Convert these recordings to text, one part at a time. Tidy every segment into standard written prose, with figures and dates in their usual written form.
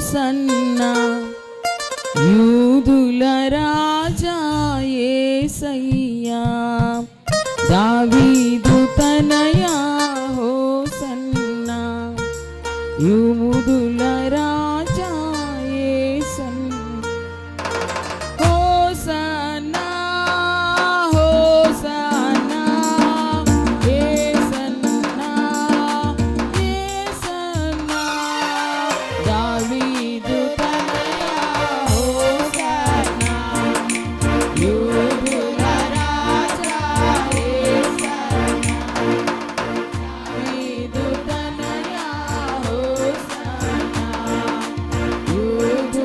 Hosanna యూదుల రాజా యేసయ్యా దావీదు తనయా హోసన్నా యూదుల రాజా యేసయ్యా హోసన్నా హోసన్నా యేసన్నా యేసన్నా దావీదు తనయా హోసన్నా యూదుల రాజా యేసన్నా దావీదు తనయా హోసన్నా యూదుల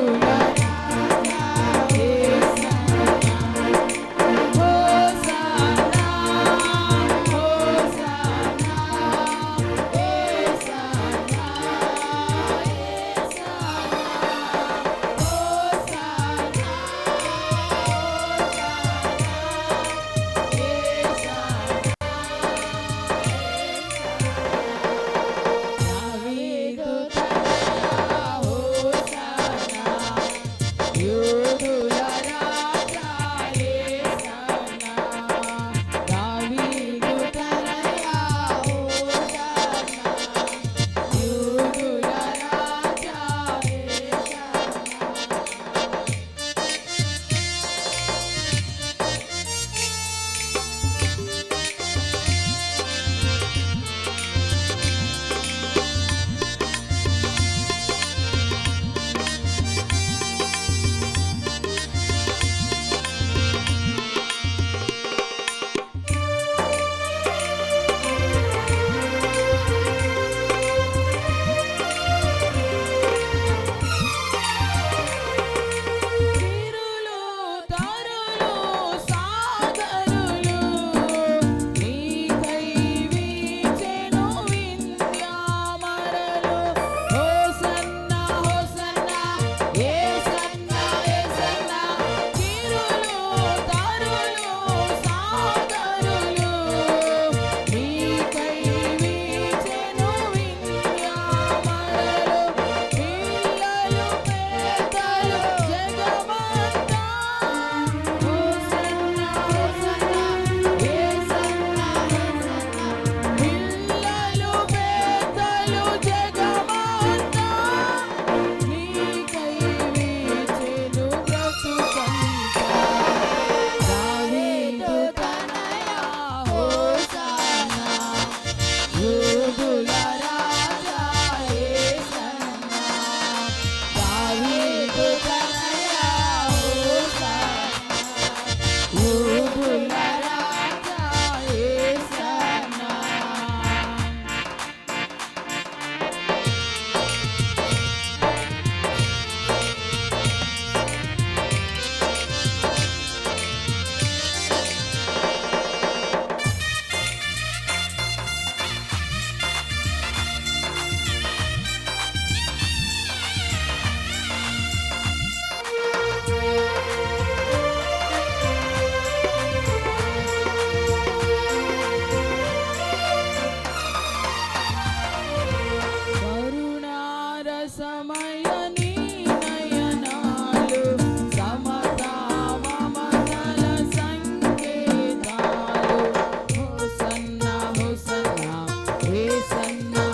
రాజా యేసన్నా హోసన్నా హోసన్నా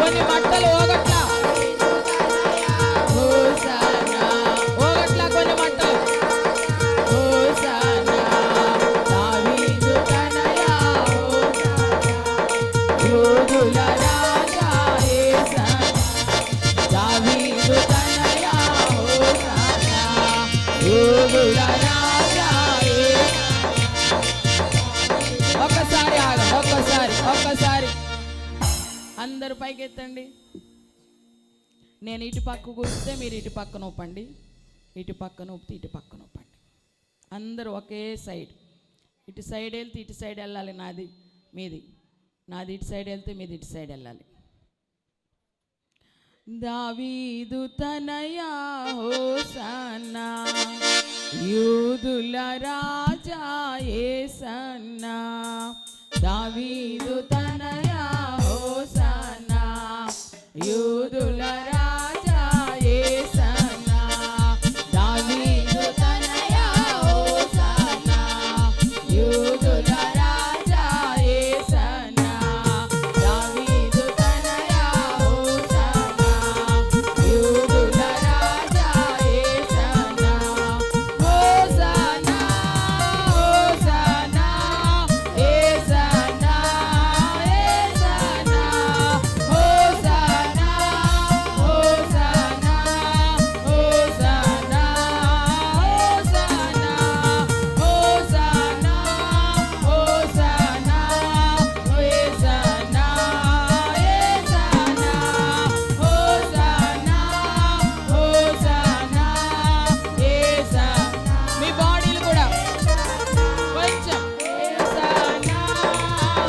కొన్ని మట్టలు ఓగట్ల హోసన్నా ఓగట్ల కొన్ని మట్టలు హోసన్నా దావీదు తనయా హోసన్నా యోధుల రాజా యేసన్నా దావీదు తనయా హోసన్నా యోధుల రాజా ఒక్కసారి ఆగండి ఒక్కసారి అందరు పైకి ఎత్తండి. నేను ఇటు పక్క కూర్చుంటే మీరు ఇటు పక్కన ఊపండి, ఇటు పక్కన ఊపితే ఇటు పక్కన ఊపండి. అందరూ ఒకే సైడ్, ఇటు సైడ్ వెళ్తే ఇటు సైడ్ వెళ్ళాలి, మీది ఇటు సైడ్ వెళ్తే మీది ఇటు సైడ్ వెళ్ళాలి. దావీదు తనయా హోసన్నా యూదుల రాజా యేసన్నా దావీదు తనయా హోసన్నా యూదుల రాజా యేసన్నా దావీదు తనయా హోసన్నా యూదుల రాజా యేసన్నా దావీదు తనయా హోసన్నా యూదుల రాజా యేసన్నా హోసన్నా హోసన్నా యేసన్నా యేసన్నా హోసన్నా హోసన్నా హోసన్నా హోసన్నా హోసన్నా హోసన్నా యేసన్నా యేసన్నా హోసన్నా హోసన్నా యేసన్నా మీ బాడీలు కూడా కొంచెం యేసన్నా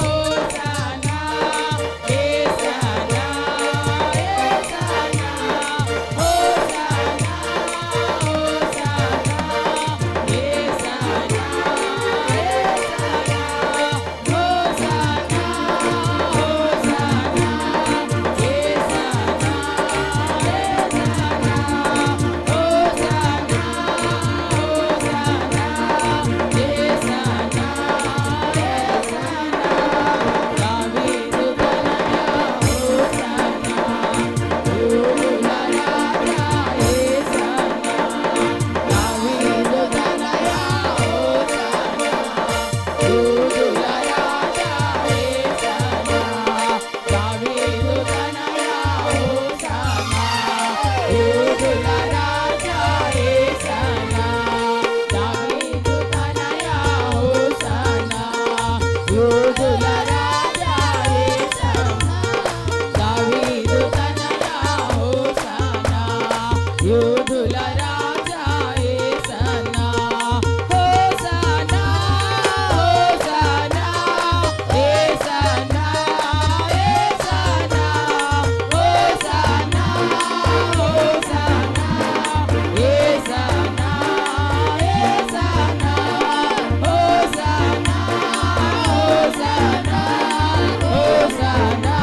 హోసన్నా యేసన్నా యేసన్నా హోసన్నా హోసన్నా యేసన్నా యోధుల రాజా యేసన్నా హోసన్నా హోసన్నా యేసన్నా యేసన్నా హోసన్నా హోసన్నా యేసన్నా యేసన్నా హోసన్నా హోసన్నా హోసన్నా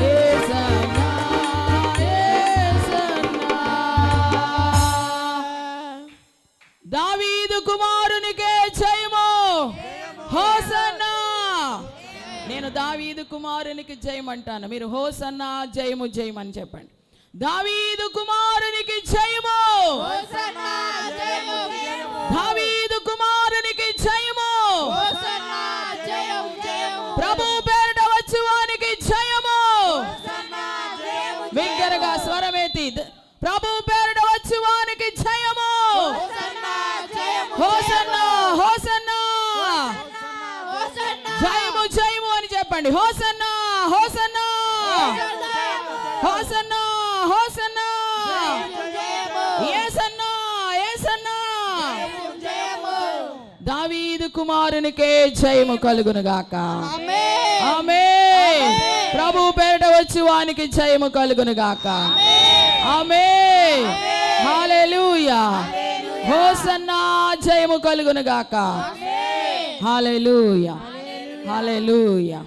యేసన్నా హోసన్నా దావీదు కుమారునికే జయము హోసన్నా. నేను దావీదు కుమారునికి జయమంటాను, మీరు హోసన్నా జయము జయమని చెప్పండి. దావీదు కుమారునికి జయము హోసన్నా జయము దావీదు కుమారునికి జయము హోసన్నా జయము జయము ప్రభు పేరిట వచ్చువానికి జయము. హోసన్నా జయము బిగ్గరగా స్వరమేతి ప్రభు పేరిట వచ్చువానికి జయము. హోసన్నా జయము హోసన్నా హోసన్నా హోసన్నా జయము జయము అని చెప్పండి. హోసన్నా హోసన్నా హోసన్నా హోసన్నా యేసన్నా యేసన్నా. దావీదు కుమారునికే జయము కలుగును గాక. ఆమేన్ ఆమేన్. ప్రభు పేరిట వచ్చి వానికి జయము కలుగును గాక. ఆమేన్. హల్లెలూయా. హోసన్నా జయము కలుగును గాక. హల్లెలూయా. హల్లెలూయా.